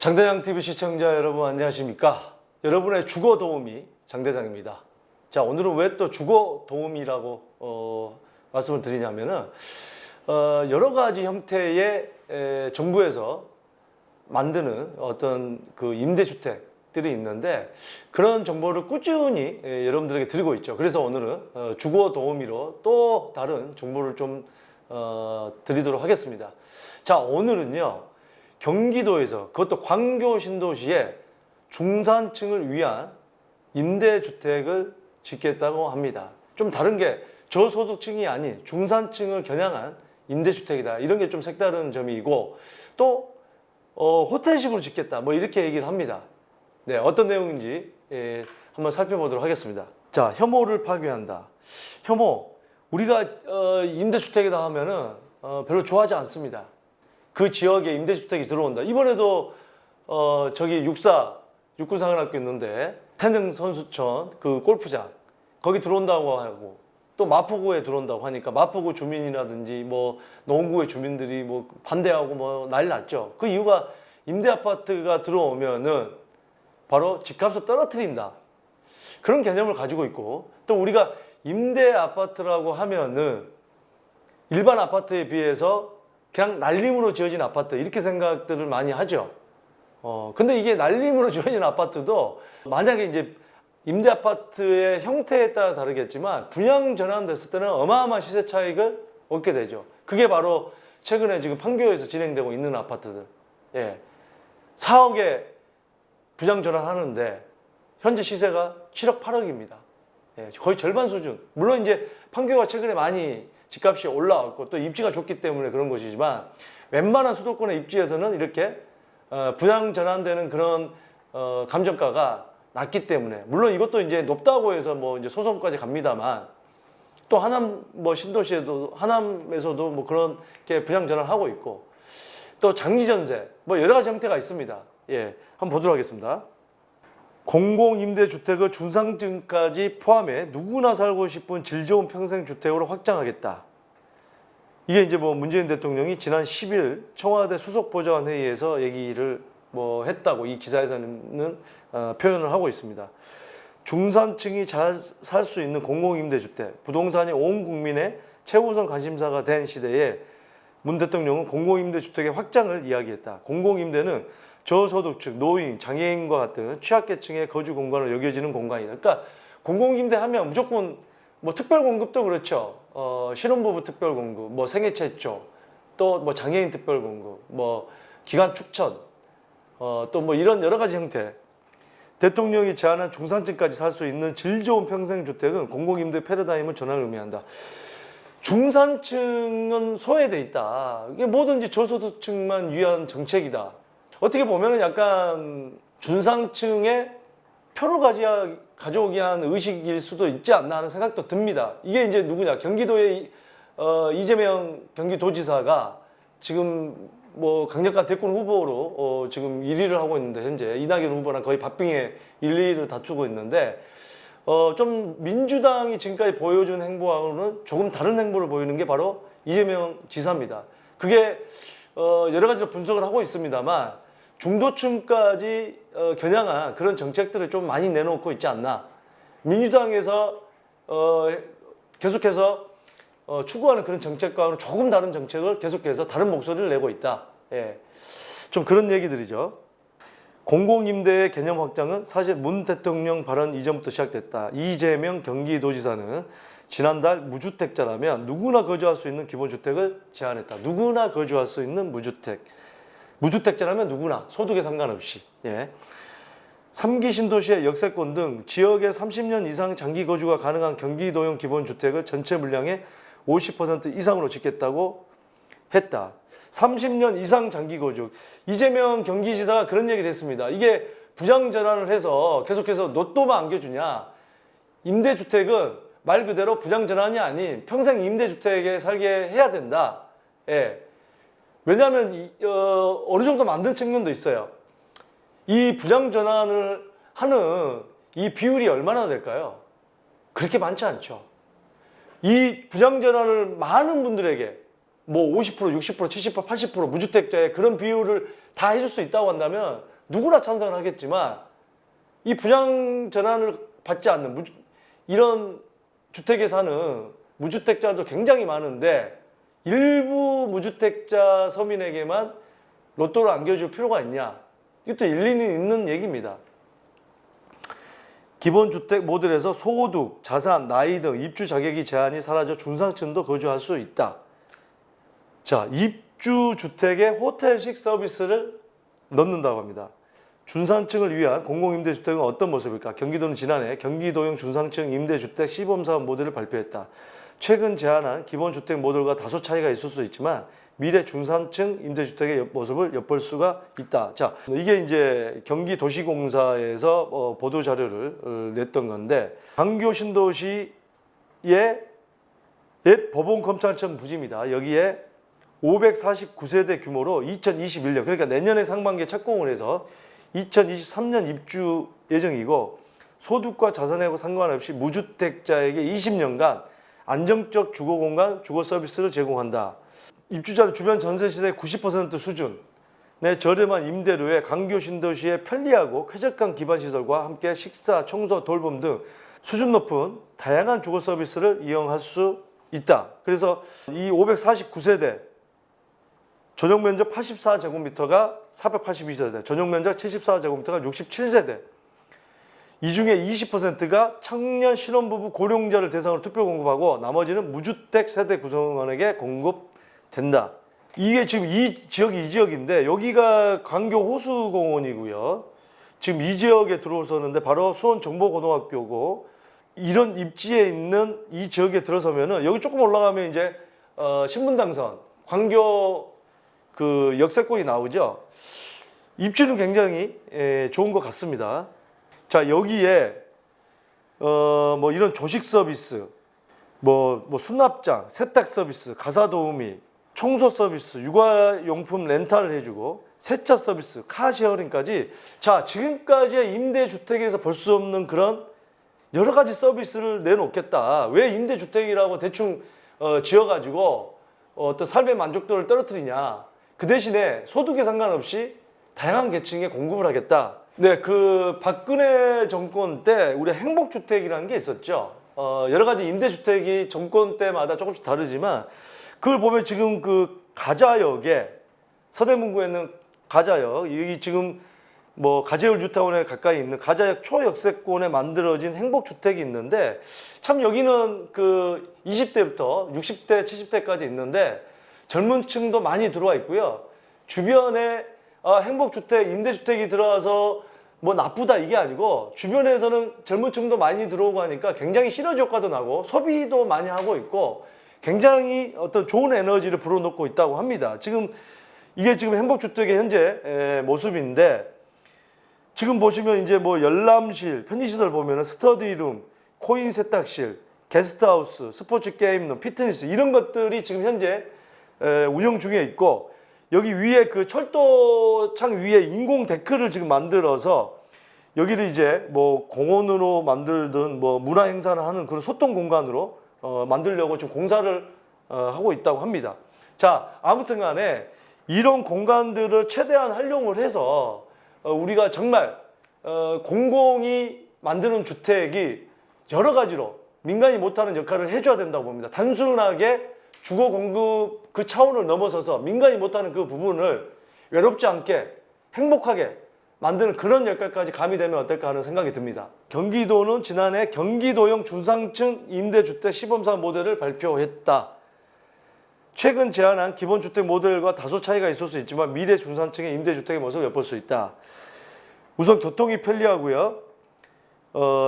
장대장TV 시청자 여러분 안녕하십니까? 여러분의 주거 도우미 장대장입니다. 자, 오늘은 왜 또 주거 도우미라고 말씀을 드리냐면은 여러 가지 형태의 정부에서 만드는 어떤 그 임대주택들이 있는데 그런 정보를 꾸준히 여러분들에게 드리고 있죠. 그래서 오늘은 주거 도우미로 또 다른 정보를 좀 드리도록 하겠습니다. 자, 오늘은요. 경기도에서 그것도 광교 신도시에 중산층을 위한 임대주택을 짓겠다고 합니다. 좀 다른 게 저소득층이 아닌 중산층을 겨냥한 임대주택이다. 이런 게 좀 색다른 점이고 또 호텔식으로 짓겠다. 뭐 이렇게 얘기를 합니다. 네, 어떤 내용인지 한번 살펴보도록 하겠습니다. 자, 혐오를 파괴한다. 혐오. 우리가 임대주택이다 하면은 별로 좋아하지 않습니다. 그 지역에 임대주택이 들어온다. 이번에도 저기 육군사관학교 있는데 태릉 선수촌 그 골프장 거기 들어온다고 하고 또 마포구에 들어온다고 하니까 마포구 주민이라든지 뭐 노원구의 주민들이 뭐 반대하고 뭐 난리 났죠. 그 이유가 임대 아파트가 들어오면은 바로 집값을 떨어뜨린다. 그런 개념을 가지고 있고 또 우리가 임대 아파트라고 하면은 일반 아파트에 비해서 그냥 날림으로 지어진 아파트 이렇게 생각들을 많이 하죠. 근데 이게 날림으로 지어진 아파트도 만약에 이제 임대 아파트의 형태에 따라 다르겠지만 분양 전환됐을 때는 어마어마한 시세 차익을 얻게 되죠. 그게 바로 최근에 지금 판교에서 진행되고 있는 아파트들. 예. 4억에 분양 전환하는데 현재 시세가 7억 8억입니다. 예. 거의 절반 수준. 물론 이제 판교가 최근에 많이 집값이 올라왔고 또 입지가 좋기 때문에 그런 것이지만 웬만한 수도권의 입지에서는 이렇게 분양 전환되는 그런 감정가가 낮기 때문에 물론 이것도 이제 높다고 해서 뭐 이제 소송까지 갑니다만 또 하남 뭐 신도시에도 하남에서도 뭐 그런 게 분양 전환하고 있고 또 장기 전세 뭐 여러 가지 형태가 있습니다. 예, 한번 보도록 하겠습니다. 공공임대주택의 중산층까지 포함해 누구나 살고 싶은 질 좋은 평생주택으로 확장하겠다. 이게 이제 뭐 문재인 대통령이 지난 10일 청와대 수석보좌관회의에서 얘기를 뭐 했다고 이 기사에서는 표현을 하고 있습니다. 중산층이 잘 살 수 있는 공공임대주택, 부동산이 온 국민의 최우선 관심사가 된 시대에 문 대통령은 공공임대주택의 확장을 이야기했다. 공공임대는 저소득층, 노인, 장애인과 같은 취약계층의 거주 공간으로 여겨지는 공간이다. 그러니까 공공임대 하면 무조건 뭐 특별공급도 그렇죠. 신혼부부 특별공급, 뭐 생애최초, 또 뭐 장애인 특별공급, 뭐 기간 축천, 또 뭐 이런 여러 가지 형태. 대통령이 제안한 중산층까지 살 수 있는 질 좋은 평생주택은 공공임대 패러다임을 전환을 의미한다. 중산층은 소외돼 있다. 이게 뭐든지 저소득층만 위한 정책이다. 어떻게 보면은 약간 중산층의 표를 가져오기 위한 의식일 수도 있지 않나 하는 생각도 듭니다. 이게 이제 누구냐? 경기도의 이재명 경기도지사가 지금 뭐 강력한 대권 후보로 지금 1위를 하고 있는데 현재 이낙연 후보랑 거의 박빙의 1, 2위를 다투고 있는데 좀 민주당이 지금까지 보여준 행보하고는 조금 다른 행보를 보이는 게 바로 이재명 지사입니다. 그게 여러 가지로 분석을 하고 있습니다만 중도층까지 겨냥한 그런 정책들을 좀 많이 내놓고 있지 않나. 민주당에서 계속해서 추구하는 그런 정책과는 조금 다른 정책을 계속해서 다른 목소리를 내고 있다. 예. 좀 그런 얘기들이죠. 공공임대의 개념 확장은 사실 문 대통령 발언 이전부터 시작됐다. 이재명 경기도지사는 지난달 무주택자라면 누구나 거주할 수 있는 기본주택을 제안했다. 누구나 거주할 수 있는 무주택. 무주택자라면 누구나 소득에 상관없이. 예. 3기 신도시의 역세권 등 지역에 30년 이상 장기 거주가 가능한 경기도형 기본주택을 전체 물량의 50% 이상으로 짓겠다고 했다. 30년 이상 장기 거주. 이재명 경기지사가 그런 얘기를 했습니다. 이게 부장 전환을 해서 계속해서 로또만 안겨주냐. 임대주택은 말 그대로 부장 전환이 아닌 평생 임대주택에 살게 해야 된다. 예. 왜냐하면 어느 정도 만든 측면도 있어요. 이 부장 전환을 하는 이 비율이 얼마나 될까요? 그렇게 많지 않죠. 이 부장 전환을 많은 분들에게 뭐 50%, 60%, 70%, 80% 무주택자의 그런 비율을 다 해줄 수 있다고 한다면 누구나 찬성을 하겠지만 이 분양 전환을 받지 않는 이런 주택에 사는 무주택자도 굉장히 많은데 일부 무주택자 서민에게만 로또를 안겨줄 필요가 있냐? 이것도 일리는 있는 얘기입니다. 기본주택 모델에서 소득, 자산, 나이 등 입주 자격이 제한이 사라져 중산층도 거주할 수 있다. 자, 입주주택에 호텔식 서비스를 넣는다고 합니다. 중산층을 위한 공공임대주택은 어떤 모습일까? 경기도는 지난해 경기도형 중산층 임대주택 시범사업 모델을 발표했다. 최근 제안한 기본주택 모델과 다소 차이가 있을 수 있지만 미래 중산층 임대주택의 모습을 엿볼 수가 있다. 자, 이게 이제 경기도시공사에서 보도자료를 냈던 건데 광교 신도시의 옛 법원검찰청 부지입니다. 여기에 549세대 규모로 2021년 그러니까 내년에 상반기에 착공을 해서 2023년 입주 예정이고 소득과 자산에 상관없이 무주택자에게 20년간 안정적 주거공간, 주거서비스를 제공한다. 입주자는 주변 전세시세의 90% 수준의 저렴한 임대료에 광교 신도시의 편리하고 쾌적한 기반시설과 함께 식사, 청소, 돌봄 등 수준 높은 다양한 주거서비스를 이용할 수 있다. 그래서 이 549세대 전용면적 84제곱미터가 482세대, 전용면적 74제곱미터가 67세대. 이 중에 20%가 청년 신혼부부 고령자를 대상으로 투표 공급하고 나머지는 무주택 세대 구성원에게 공급된다. 이게 지금 이 지역인데 여기가 광교 호수공원이고요. 지금 이 지역에 들어섰는데 바로 수원정보고등학교고 이런 입지에 있는 이 지역에 들어서면은 여기 조금 올라가면 이제 신분당선, 광교 그 역세권이 나오죠. 입지는 굉장히 좋은 것 같습니다. 자, 여기에 뭐 이런 조식 서비스, 뭐 수납장, 세탁 서비스, 가사 도우미, 청소 서비스, 육아용품 렌탈을 해주고 세차 서비스, 카쉐어링까지 자 지금까지의 임대주택에서 볼 수 없는 그런 여러 가지 서비스를 내놓겠다. 왜 임대주택이라고 대충 지어가지고 어떤 삶의 만족도를 떨어뜨리냐. 그 대신에 소득에 상관없이 다양한 계층에 공급을 하겠다. 네, 그 박근혜 정권 때 우리 행복주택이라는 게 있었죠. 여러 가지 임대주택이 정권 때마다 조금씩 다르지만 그걸 보면 지금 그 가자역에 서대문구에 있는 가자역 여기 지금 뭐 가재울 뉴타운에 가까이 있는 가자역 초역세권에 만들어진 행복주택이 있는데 참 여기는 그 20대부터 60대, 70대까지 있는데 젊은 층도 많이 들어와 있고요. 주변에 행복주택, 임대주택이 들어와서 뭐 나쁘다 이게 아니고 주변에서는 젊은 층도 많이 들어오고 하니까 굉장히 시너지 효과도 나고 소비도 많이 하고 있고 굉장히 어떤 좋은 에너지를 불어넣고 있다고 합니다. 지금 이게 지금 행복주택의 현재 모습인데 지금 보시면 이제 뭐 열람실, 편의시설 보면은 스터디룸, 코인 세탁실, 게스트하우스, 스포츠 게임룸, 피트니스 이런 것들이 지금 현재 운영 중에 있고 여기 위에 그 철도창 위에 인공 데크를 지금 만들어서 여기를 이제 뭐 공원으로 만들든 뭐 문화 행사를 하는 그런 소통 공간으로 만들려고 지금 공사를 하고 있다고 합니다. 자, 아무튼 간에 이런 공간들을 최대한 활용을 해서 우리가 정말 공공이 만드는 주택이 여러 가지로 민간이 못하는 역할을 해줘야 된다고 봅니다. 단순하게 주거 공급 그 차원을 넘어서서 민간이 못하는 그 부분을 외롭지 않게 행복하게 만드는 그런 역할까지 가미되면 어떨까 하는 생각이 듭니다. 경기도는 지난해 경기도형 중상층 임대주택 시범사업 모델을 발표했다. 최근 제안한 기본주택 모델과 다소 차이가 있을 수 있지만 미래 중산층의 임대주택의 모습을 엿볼 수 있다. 우선 교통이 편리하고요.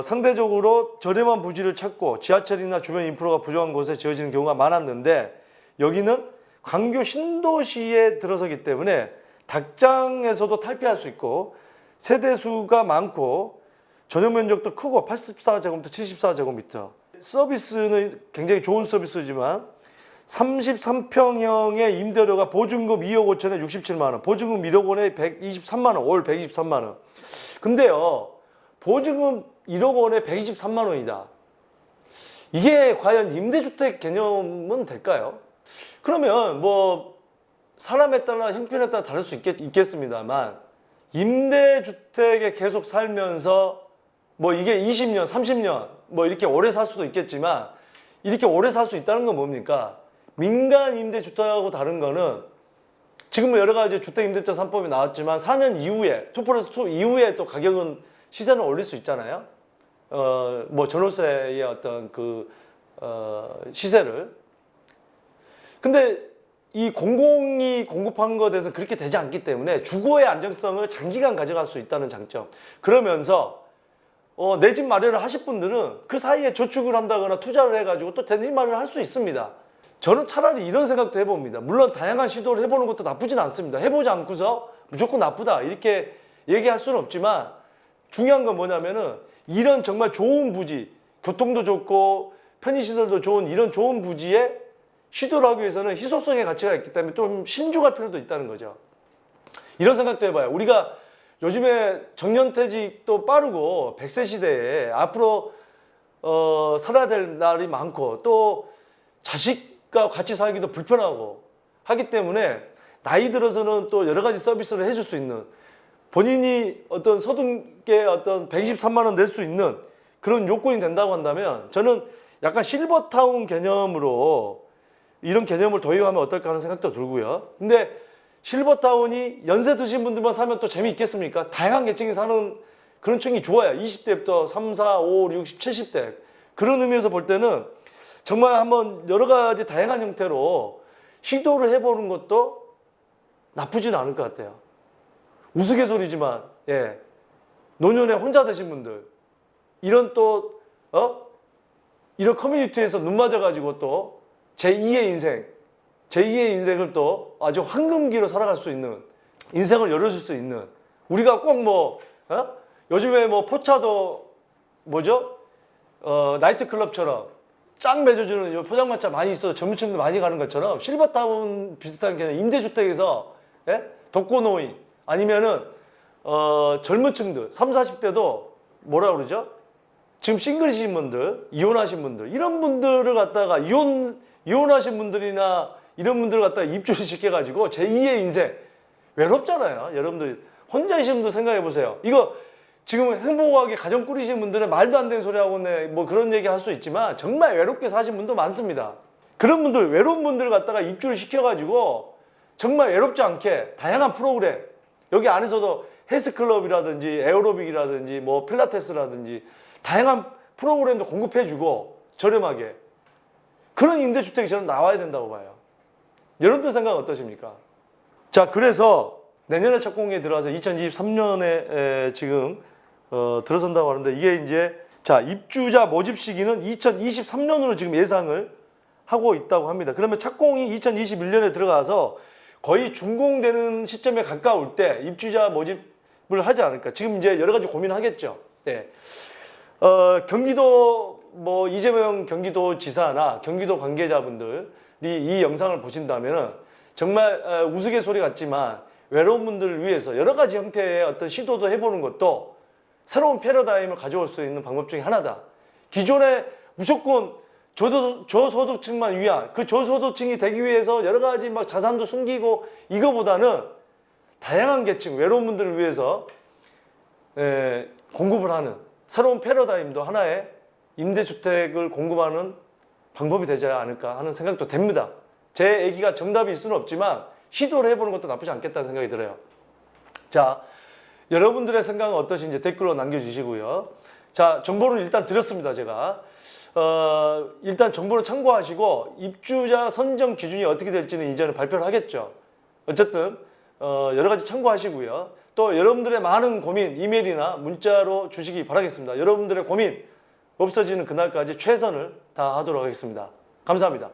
상대적으로 저렴한 부지를 찾고 지하철이나 주변 인프라가 부족한 곳에 지어지는 경우가 많았는데 여기는 광교 신도시에 들어서기 때문에 닭장에서도 탈피할 수 있고 세대수가 많고 전용 면적도 크고 84제곱미터, 74제곱미터 서비스는 굉장히 좋은 서비스지만 33평형의 임대료가 보증금 2억 5천에 67만 원, 보증금 1억 원에 123만 원, 월 123만 원. 근데요, 보증금 1억 원에 123만 원이다. 이게 과연 임대주택 개념은 될까요? 그러면 뭐 사람에 따라 형편에 따라 다를 수 있겠습니다만 임대주택에 계속 살면서 뭐 이게 20년, 30년 뭐 이렇게 오래 살 수도 있겠지만 이렇게 오래 살 수 있다는 건 뭡니까? 민간 임대주택하고 다른 거는 지금 뭐 여러 가지 주택임대차 3법이 나왔지만 4년 이후에 2+2 이후에 또 가격은 시세는 올릴 수 있잖아요. 뭐 전월세의 어떤 그 시세를. 근데 이 공공이 공급한 것에 대해서 그렇게 되지 않기 때문에 주거의 안정성을 장기간 가져갈 수 있다는 장점. 그러면서 내 집 마련을 하실 분들은 그 사이에 저축을 한다거나 투자를 해가지고 또 내 집 마련을 할 수 있습니다. 저는 차라리 이런 생각도 해봅니다. 물론 다양한 시도를 해보는 것도 나쁘진 않습니다. 해보지 않고서 무조건 나쁘다 이렇게 얘기할 수는 없지만 중요한 건 뭐냐면은 이런 정말 좋은 부지, 교통도 좋고 편의시설도 좋은 이런 좋은 부지에 시도를 하기 위해서는 희소성의 가치가 있기 때문에 좀 신중할 필요도 있다는 거죠. 이런 생각도 해봐요. 우리가 요즘에 정년퇴직도 빠르고 100세 시대에 앞으로 살아야 될 날이 많고 또 자식과 같이 살기도 불편하고 하기 때문에 나이 들어서는 또 여러 가지 서비스를 해줄 수 있는 본인이 어떤 소득의 어떤 123만 원 낼 수 있는 그런 요건이 된다고 한다면 저는 약간 실버타운 개념으로 이런 개념을 도입하면 어떨까 하는 생각도 들고요. 근데 실버타운이 연세 드신 분들만 사면 또 재미있겠습니까? 다양한 계층이 사는 그런 층이 좋아요. 20대부터 3, 4, 5, 60, 70대. 그런 의미에서 볼 때는 정말 한번 여러 가지 다양한 형태로 시도를 해보는 것도 나쁘진 않을 것 같아요. 우스갯소리지만, 예. 노년에 혼자 되신 분들, 이런 또, 이런 커뮤니티에서 눈 맞아가지고 또 제2의 인생을 또 아주 황금기로 살아갈 수 있는 인생을 열어줄 수 있는 우리가 꼭 뭐 요즘에 뭐 포차도 뭐죠? 나이트클럽처럼 짱 맺어주는 포장마차 많이 있어서 젊은층도 많이 가는 것처럼 실버타운 비슷한 개념 임대주택에서 독거노인 아니면은 젊은 층들 30, 40대도 뭐라 그러죠? 지금 싱글이신 분들, 이혼하신 분들 이런 분들을 갖다가 이혼하신 분들이나 이런 분들을 갖다가 입주를 시켜가지고 제2의 인생 외롭잖아요. 여러분들 혼자 계신 분들 생각해 보세요. 이거 지금 행복하게 가정 꾸리신 분들은 말도 안 되는 소리 하고 뭐 그런 얘기 할 수 있지만 정말 외롭게 사신 분도 많습니다. 그런 분들 외로운 분들을 갖다가 입주를 시켜가지고 정말 외롭지 않게 다양한 프로그램 여기 안에서도 헬스클럽이라든지 에어로빅이라든지 뭐 필라테스라든지 다양한 프로그램도 공급해주고 저렴하게 그런 임대주택이 저는 나와야 된다고 봐요. 여러분들 생각은 어떠십니까? 자, 그래서 내년에 착공에 들어와서 2023년에 지금 들어선다고 하는데 이게 이제 자 입주자 모집 시기는 2023년으로 지금 예상을 하고 있다고 합니다. 그러면 착공이 2021년에 들어가서 거의 준공되는 시점에 가까울 때 입주자 모집을 하지 않을까. 지금 이제 여러 가지 고민을 하겠죠. 네. 경기도 뭐 이재명 경기도지사나 경기도 관계자분들이 이 영상을 보신다면은 정말 우스갯소리 같지만 외로운 분들을 위해서 여러 가지 형태의 어떤 시도도 해보는 것도 새로운 패러다임을 가져올 수 있는 방법 중에 하나다. 기존에 무조건 저소득층만 위한 그 저소득층이 되기 위해서 여러 가지 막 자산도 숨기고 이거보다는 다양한 계층 외로운 분들을 위해서 공급을 하는 새로운 패러다임도 하나의 임대주택을 공급하는 방법이 되지 않을까 하는 생각도 됩니다. 제 얘기가 정답일 수는 없지만 시도를 해보는 것도 나쁘지 않겠다는 생각이 들어요. 자, 여러분들의 생각은 어떠신지 댓글로 남겨주시고요. 자, 정보를 일단 드렸습니다. 제가 일단 정보를 참고하시고 입주자 선정 기준이 어떻게 될지는 이제는 발표를 하겠죠. 어쨌든 여러 가지 참고하시고요. 또 여러분들의 많은 고민 이메일이나 문자로 주시기 바라겠습니다. 여러분들의 고민 없어지는 그날까지 최선을 다하도록 하겠습니다. 감사합니다.